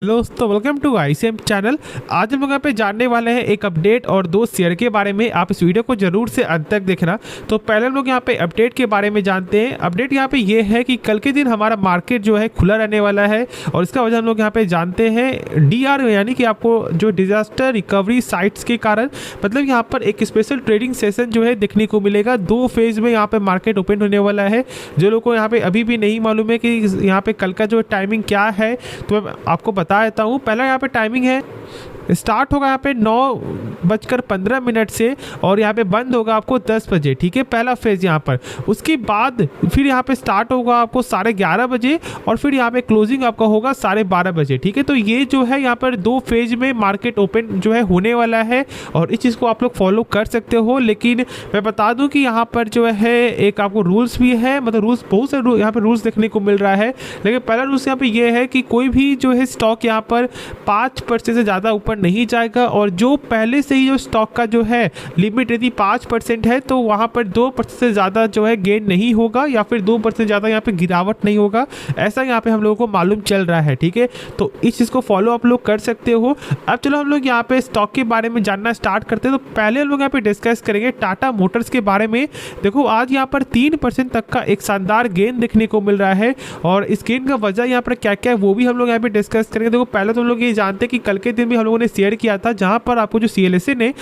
दोस्तों welcome to ICM channel. आज हम लोग यहाँ पे जानने वाले हैं एक अपडेट और दो शेयर के बारे में। आप इस वीडियो को जरूर से अंत तक देखना। तो पहले हम लोग यहाँ पे अपडेट के बारे में जानते हैं। अपडेट यहाँ पे ये है कि कल के दिन हमारा मार्केट जो है खुला रहने वाला है और इसका वजह हम लोग यहाँ पे जानते हैं डीआर यानी कि आपको जो डिजास्टर रिकवरी साइट्स के कारण मतलब यहाँ पर एक स्पेशल ट्रेडिंग सेशन जो है देखने को मिलेगा। 2 फेज में यहाँ पे मार्केट ओपन होने वाला है। जो लोगों को यहाँ पे अभी भी नहीं मालूम है कि यहाँ पे कल का जो टाइमिंग क्या है तो मैं आपको बता देता हूँ। पहला यहाँ पे टाइमिंग है, स्टार्ट होगा यहाँ पे 9:15 से और यहाँ पे बंद होगा आपको 10 बजे। ठीक है, पहला फेज यहाँ पर। उसके बाद फिर यहाँ पे स्टार्ट होगा आपको 11:30 बजे और फिर यहाँ पे क्लोजिंग आपका होगा 12:30 बजे। ठीक है, तो ये जो है यहाँ पर 2 फेज में मार्केट ओपन जो है होने वाला है और इस चीज़ को आप लोग फॉलो कर सकते हो। लेकिन मैं बता दूँ कि यहाँ पर जो है एक आपको रूल्स भी है, मतलब रूल्स बहुत सारे यहाँ पर रूल्स देखने को मिल रहा है। लेकिन पहला रूल्स यहाँ पर ये है कि कोई भी जो है स्टॉक यहाँ पर 5% से ज़्यादा ऊपर नहीं जाएगा और जो पहले से ही जो स्टॉक का जो है लिमिट यदि 5% है तो वहाँ पर 2% से ज़्यादा जो है गेन नहीं होगा या फिर 2% ज़्यादा यहाँ पे गिरावट नहीं होगा। ऐसा यहाँ पे हम लोगों को मालूम चल रहा है। ठीक है, तो इस चीज़ को फॉलो आप लोग कर सकते हो। अब चलो हम लोग यहाँ पे स्टॉक के बारे में जानना स्टार्ट करते हैं। तो पहले हम लोग यहाँ पे डिस्कस करेंगे टाटा मोटर्स के बारे में। देखो आज यहाँ पर 3% तक का एक शानदार गेन देखने को मिल रहा है और इस गेन का वजह यहाँ पर क्या क्या है वो भी हम लोग यहाँ पे डिस्कस करेंगे। देखो पहले तो हम लोग ये जानते हैं कि कल के दिन भी हम लोगों ने शेयर किया था जहां पर आपको जो सीएलएसए ने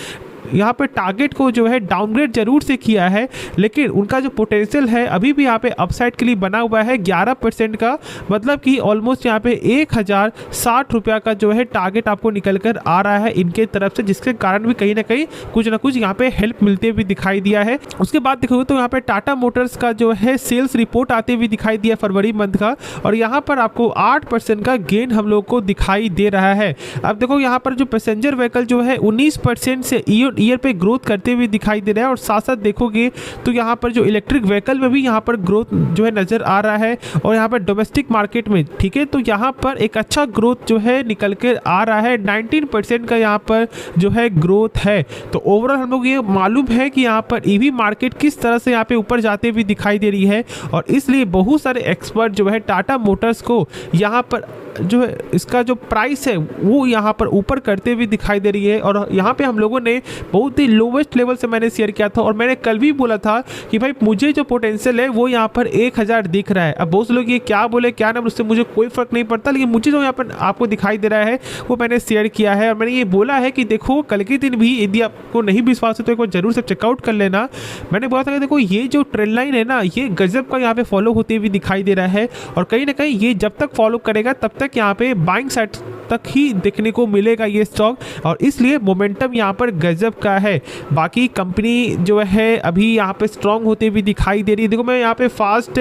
यहाँ पे टारगेट को जो है डाउनग्रेड जरूर से किया है, लेकिन उनका जो पोटेंशियल है अभी भी यहाँ पे अपसाइड के लिए बना हुआ है 11% का। मतलब कि ऑलमोस्ट यहाँ पे 1060 रुपया का जो है टारगेट आपको निकल कर आ रहा है इनके तरफ से, जिसके कारण भी कहीं ना कहीं कुछ ना कुछ यहाँ पे हेल्प मिलते हुए दिखाई दिया है। उसके बाद देखोगे तो यहाँ पे टाटा मोटर्स का जो है सेल्स रिपोर्ट आते हुए दिखाई दिया फरवरी मंथ का और यहाँ पर आपको 8% का गेन हम लोग को दिखाई दे रहा है। अब देखो यहाँ पर जो पैसेंजर व्हीकल जो है 19% से ईयर पे ग्रोथ करते हुए दिखाई दे रहा है और साथ साथ देखोगे तो यहाँ पर जो इलेक्ट्रिक व्हीकल में भी यहाँ पर ग्रोथ जो है नज़र आ रहा है और यहाँ पर डोमेस्टिक मार्केट में ठीक है तो यहाँ पर एक अच्छा ग्रोथ जो है निकल कर आ रहा है। 19% का यहाँ पर जो है ग्रोथ है। तो ओवरऑल हम लोग ये मालूम है कि यहाँ पर ईवी मार्केट किस तरह से यहाँ पे ऊपर जाते हुए दिखाई दे रही है और इसलिए बहुत सारे एक्सपर्ट जो है टाटा मोटर्स को यहाँ पर जो है इसका जो प्राइस है वो यहाँ पर ऊपर करते हुए दिखाई दे रही है। और यहाँ पे हम लोगों ने बहुत ही लोवेस्ट लेवल से मैंने शेयर किया था और मैंने कल भी बोला था कि भाई मुझे जो पोटेंशियल है वो यहाँ पर 1000 दिख रहा है। अब बहुत से लोग ये क्या बोले क्या ना, उससे मुझे कोई फर्क नहीं पड़ता, लेकिन मुझे जो यहाँ पर आपको दिखाई दे रहा है वो मैंने शेयर किया है और मैंने ये बोला है कि देखो कल के दिन भी यदि आपको नहीं विश्वास है तो एक बार जरूर से चेकआउट कर लेना। मैंने बोला था कि देखो ये जो ट्रेंड लाइन है ना ये गजब का यहाँ पे फॉलो होते हुए दिखाई दे रहा है और कहीं ना कहीं ये जब तक फॉलो करेगा तब तक यहाँ पे बाइंग साइड तक ही देखने को मिलेगा ये स्टॉक और इसलिए मोमेंटम यहाँ पर गजब का है। बाकी कंपनी जो है अभी यहाँ पे स्ट्रांग होते हुए दिखाई दे रही है। देखो मैं यहाँ पे फास्ट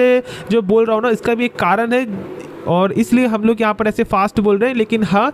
जो बोल रहा हूँ ना इसका भी एक कारण है और इसलिए हम लोग यहाँ पर ऐसे फास्ट बोल रहे हैं, लेकिन हाँ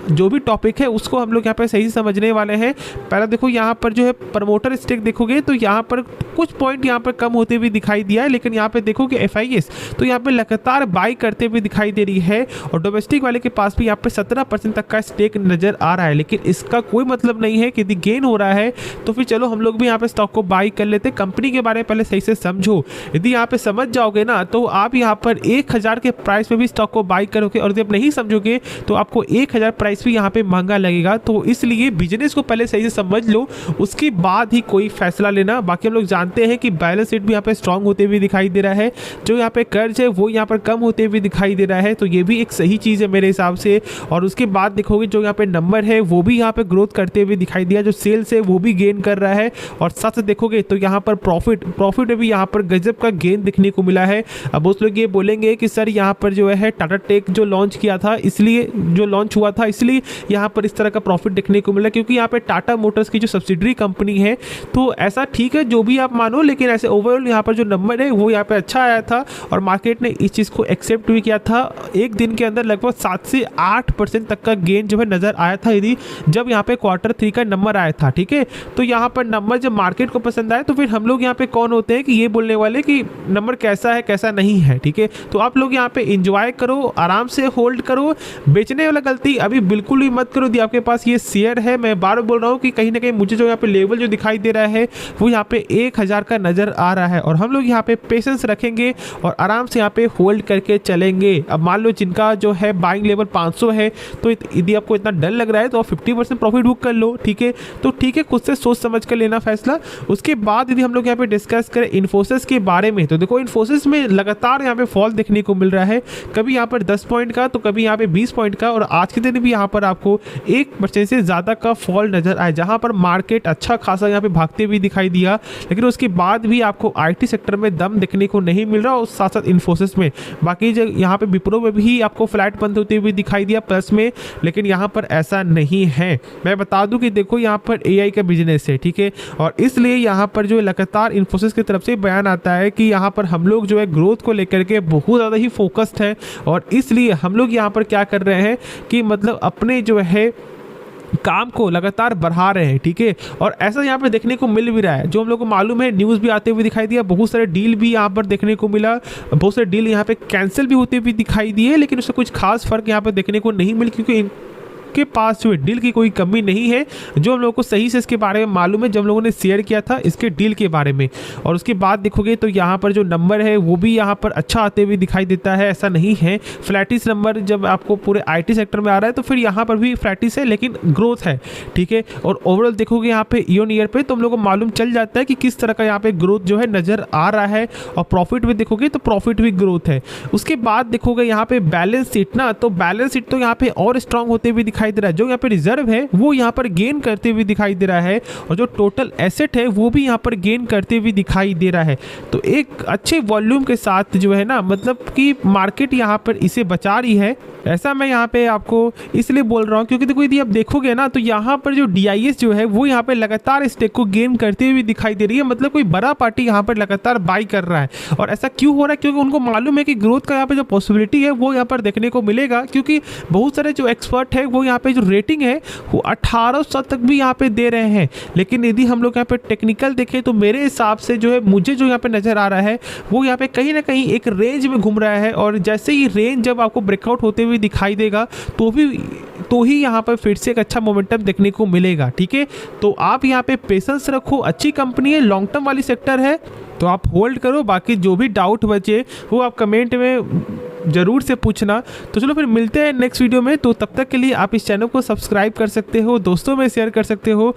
जो भी टॉपिक है उसको हम लोग यहाँ पर सही से समझने वाले हैं। पहला देखो यहाँ पर जो है प्रमोटर स्टेक देखोगे तो यहाँ पर कुछ पॉइंट यहाँ पर कम होते हुए दिखाई दिया है, लेकिन यहाँ पे देखोगे एफआईएस तो यहाँ पे लगातार बाई करते हुए दिखाई दे रही है और डोमेस्टिक वाले के पास भी यहाँ पे 17% तक का स्टेक नजर आ रहा है। लेकिन इसका कोई मतलब नहीं है कि यदि गेन हो रहा है तो फिर चलो हम लोग भी यहाँ पे स्टॉक को बाई कर लेते। कंपनी के बारे में पहले सही से समझो, यदि यहाँ पे समझ जाओगे ना तो आप यहाँ पर 1000 के प्राइस में भी स्टॉक को बाई करोगे और जब नहीं समझोगे तो आपको 1000 प्राइस भी यहाँ पे महंगा लगेगा। तो इसलिए बिजनेस को पहले सही से समझ लो उसके बाद ही कोई फैसला लेना। बाकी हम लोग जानते हैं कि बैलेंस शीट भी यहाँ पे स्ट्रांग होते हुए दिखाई दे रहा है, जो यहाँ पे कर्ज है वो यहाँ पर कम होते हुए दिखाई दे रहा है, तो ये भी एक सही चीज़ है मेरे हिसाब से। और उसके बाद देखोगे जो यहाँ पे नंबर है वो भी यहाँ पे ग्रोथ करते हुए दिखाई दिया, जो सेल्स है वो भी गेन कर रहा है और साथ साथ देखोगे तो यहाँ पर प्रॉफिट में भी यहाँ पर गजब का गेन दिखने को मिला है। अब उस लोग ये बोलेंगे कि सर यहाँ पर जो है टाटा टेक जो लॉन्च किया था इसलिए जो लॉन्च हुआ था इसलिए यहाँ पर इस तरह का प्रॉफिट देखने को मिला, क्योंकि यहाँ पे टाटा मोटर्स की जो सब्सिडरी कंपनी है तो ऐसा ठीक है जो भी आप मानो, लेकिन ऐसे ओवरऑल यहाँ पर जो नंबर है वो यहाँ पे अच्छा आया था और मार्केट ने इस चीज़ को एक्सेप्ट भी किया था। एक दिन के अंदर लगभग 7 से 8% तक का गेन जो है नज़र आया था यदि जब यहाँ पे Q3 का नंबर आया था। ठीक है, तो यहाँ पर नंबर जब मार्केट को पसंद आए तो फिर हम लोग यहाँ पे कौन होते हैं कि ये बोलने वाले कि नंबर कैसा है कैसा नहीं है। ठीक है, तो आप लोग यहाँ पे इंजॉय करो, आराम से होल्ड करो। बेचने वाला गलती अभी बिल्कुल भी मत करो। यदि आपके पास ये शेयर है, मैं बार बोल रहा हूँ कि कहीं ना कहीं मुझे जो यहाँ पे लेवल जो दिखाई दे रहा है वो यहाँ पे 1000 का नज़र आ रहा है और हम लोग यहाँ पे पेशेंस रखेंगे और आराम से यहाँ पे होल्ड करके चलेंगे। अब मान लो जिनका जो है बाइंग लेवल 500 है, तो यदि आपको इतना डर लग रहा है तो आप 50% प्रॉफिट बुक कर लो, ठीक है। तो ठीक है, खुद से सोच समझ कर लेना फैसला। उसके बाद यदि हम लोग यहाँ पे डिस्कस करें इन्फोसिस के बारे में, तो देखो इन्फोसिस में लगातार यहाँ पे फॉल देखने को मिल रहा है, कभी यहाँ पर 10 पॉइंट का तो कभी यहाँ पे 20 पॉइंट का, और आज के दिन भी यहाँ पर आपको 1% से ज़्यादा का फॉल नजर आया, जहाँ पर मार्केट अच्छा खासा यहाँ पे भागते हुए दिखाई दिया। लेकिन उसके बाद भी आपको आईटी सेक्टर में दम देखने को नहीं मिल रहा और साथ साथ इन्फोसिस में। बाकी जो यहाँ पे विप्रो में भी आपको फ्लैट बंद होते हुए दिखाई दिया प्लस में, लेकिन यहाँ पर ऐसा नहीं है। मैं बता दूं कि देखो यहाँ पर एआई का बिजनेस है, ठीक है, और इसलिए यहाँ पर जो लगातार इन्फोसिस की तरफ से बयान आता है कि यहाँ पर हम लोग जो है ग्रोथ को लेकर के बहुत ज़्यादा ही फोकस्ड है और इसलिए हम लोग यहाँ पर क्या कर रहे हैं कि मतलब अपने जो है काम को लगातार बढ़ा रहे हैं, ठीक है। और ऐसा यहाँ पर देखने को मिल भी रहा है, जो हम लोग को मालूम है, न्यूज़ भी आते हुए दिखाई दिया, बहुत सारे डील भी यहाँ पर देखने को मिला, बहुत सारे डील यहाँ पे कैंसिल भी होते हुए दिखाई दिए, लेकिन उससे कुछ खास फर्क यहाँ पर देखने को नहीं मिला क्योंकि के पास जो डील की कोई कमी नहीं है। जो हम लोगों को सही से इसके बारे में मालूम है, जब हम लोगों ने शेयर किया था इसके डील के बारे में, और उसके बाद देखोगे तो यहाँ पर जो नंबर है वो भी यहाँ पर अच्छा आते हुए दिखाई देता है। ऐसा नहीं है फ्लैटिस नंबर जब आपको पूरे आईटी सेक्टर में आ रहा है तो फिर यहाँ पर भी फ्लैटिस है लेकिन ग्रोथ है, ठीक है। और ओवरऑल देखोगे यहाँ पे ईयर ईयर पे तो हम लोग को मालूम चल जाता है कि किस तरह का यहाँ पे ग्रोथ जो है नज़र आ रहा है, और प्रॉफिट भी देखोगे तो प्रॉफिट भी ग्रोथ है। उसके बाद देखोगे यहाँ पे बैलेंस शीट ना, तो बैलेंस शीट तो यहाँ पे और स्ट्रांग होते हुए दिखाई दे रहा है। जो यहाँ पे रिजर्व है वो यहाँ पर गेन करते हुए दिखाई दे रहा है और जो टोटल एसेट है वो भी यहाँ पर गेन करते हुए दिखाई दे रहा है। तो एक अच्छे वॉल्यूम के साथ जो है ना, मतलब कि मार्केट यहाँ पर इसे बचा रही है। ऐसा मैं यहाँ पे आपको इसलिए बोल रहा हूँ क्योंकि देखो यदि आप देखोगे ना तो यहाँ पर जो DIS जो है वो यहाँ पे लगातार स्टेक को गेन करते हुए दिखाई दे रही है, मतलब कोई बड़ा पार्टी यहाँ पर लगातार बाई कर रहा है। और ऐसा क्यों हो रहा है? क्योंकि उनको मालूम है कि ग्रोथ का यहाँ पे जो पॉसिबिलिटी है वो यहाँ पर देखने को मिलेगा, क्योंकि बहुत सारे जो एक्सपर्ट है वो यहाँ पे जो रेटिंग है वो 1800 तक भी यहाँ पे दे रहे हैं। लेकिन यदि हम लोग यहाँ पे टेक्निकल देखें तो मेरे हिसाब से जो है मुझे जो यहाँ पे नज़र आ रहा है वो यहाँ पे कहीं ना कहीं एक रेंज में घूम रहा है, और जैसे ही रेंज जब आपको ब्रेकआउट होते हुए दिखाई देगा तो ही यहाँ पर फिर से एक अच्छा मोमेंटम देखने को मिलेगा, ठीक है। तो आप यहाँ पे पेशेंस रखो, अच्छी कंपनी है, लॉन्ग टर्म वाली सेक्टर है, तो आप होल्ड करो। बाकी जो भी डाउट बचे वो आप कमेंट में ज़रूर से पूछना। तो चलो फिर मिलते हैं नेक्स्ट वीडियो में, तो तब तक के लिए आप इस चैनल को सब्सक्राइब कर सकते हो, दोस्तों में शेयर कर सकते हो।